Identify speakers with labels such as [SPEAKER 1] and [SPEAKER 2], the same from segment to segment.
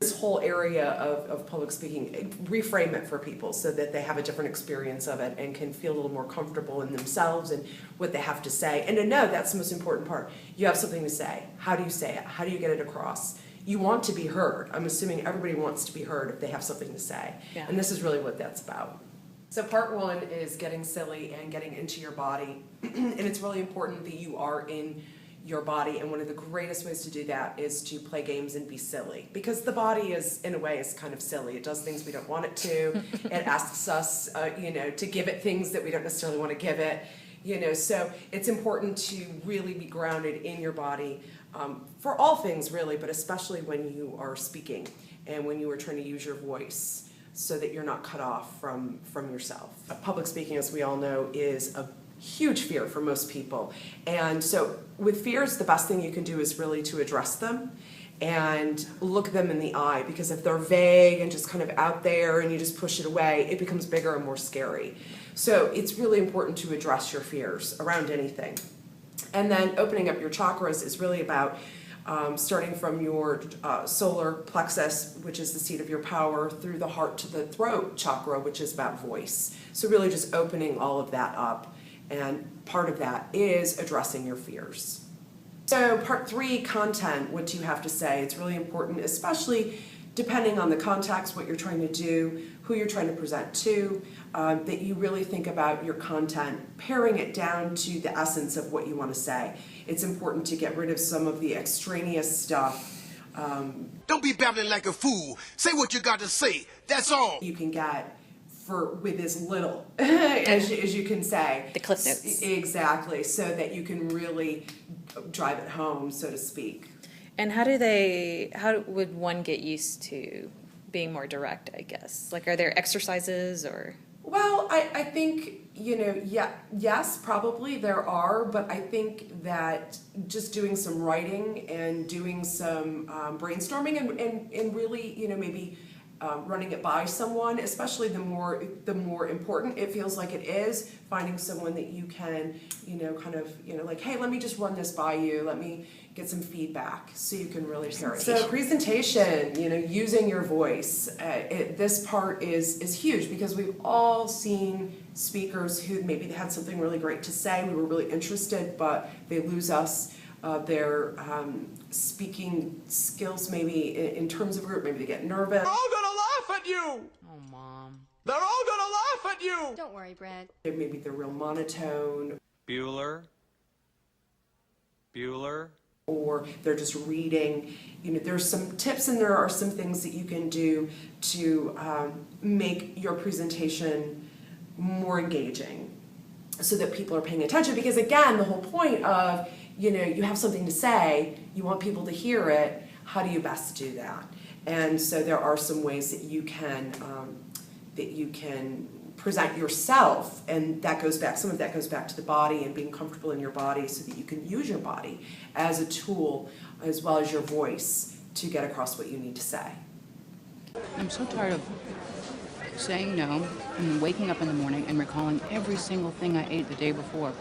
[SPEAKER 1] This whole area of public speaking, reframe it for people so that they have a different experience of it and can feel a little more comfortable in themselves and what they have to say. And to know that's the most important part. You have something to say. How do you say it? How do you get it across? You want to be heard. I'm assuming everybody wants to be heard if they have something to say.
[SPEAKER 2] Yeah.
[SPEAKER 1] And this is really what that's about. So part one is getting silly and getting into your body. And it's really important that you are in your body, and one of the greatest ways to do that is to play games and be silly, because the body is, in a way, is kind of silly. It does things we don't want it to. It asks us, to give it things that we don't necessarily want to give it. So it's important to really be grounded in your body for all things, really, but especially when you are speaking and when you are trying to use your voice, so that you're not cut off from yourself. Public speaking, as we all know, is a huge fear for most people. And so with fears, the best thing you can do is really to address them and look them in the eye, because if they're vague and just kind of out there and you just push it away, it becomes bigger and more scary. So it's really important to address your fears around anything. And then opening up your chakras is really about starting from your solar plexus, which is the seat of your power, through the heart to the throat chakra, which is about voice. So really just opening all of that up. And part of that is addressing your fears. So part 3, content, what you have to say. It's really important, especially depending on the context, what you're trying to do, who you're trying to present to, that you really think about your content, paring it down to the essence of what you want to say. It's important to get rid of some of the extraneous stuff.
[SPEAKER 3] Don't be babbling like a fool. Say what you got to say. That's all.
[SPEAKER 1] You can get with as little as you can say.
[SPEAKER 2] The cliff notes.
[SPEAKER 1] Exactly, so that you can really drive it home, so to speak.
[SPEAKER 2] And how would one get used to being more direct, I guess? Like, are there exercises or?
[SPEAKER 1] Well, I think, yes, probably there are, but I think that just doing some writing and doing some brainstorming and really, maybe running it by someone, especially the more important it feels like it is, finding someone that you can, like, hey, let me just run this by you, let me get some feedback, so you can really start. So presentation, using your voice, this part is huge, because we've all seen speakers who maybe they had something really great to say, we were really interested, but they lose us. Their speaking skills, maybe in terms of group, maybe they get nervous.
[SPEAKER 3] They're all gonna laugh at you.
[SPEAKER 2] Oh, Mom.
[SPEAKER 3] They're all gonna laugh at you.
[SPEAKER 4] Don't worry, Brad.
[SPEAKER 1] Maybe they're real monotone.
[SPEAKER 5] Bueller.
[SPEAKER 1] Or they're just reading. There's some tips and there are some things that you can do to make your presentation more engaging, so that people are paying attention. Because again, the whole point of, you have something to say, you want people to hear it, how do you best do that? And so there are some ways that you can present yourself, and some of that goes back to the body and being comfortable in your body, so that you can use your body as a tool, as well as your voice, to get across what you need to say.
[SPEAKER 6] I'm so tired of saying no and then waking up in the morning and recalling every single thing I ate the day before,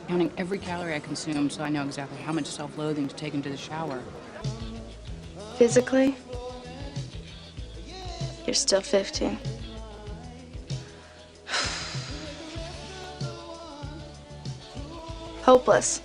[SPEAKER 6] counting every calorie I consumed so I know exactly how much self-loathing to take into the shower.
[SPEAKER 7] Physically, you're still 15. Hopeless.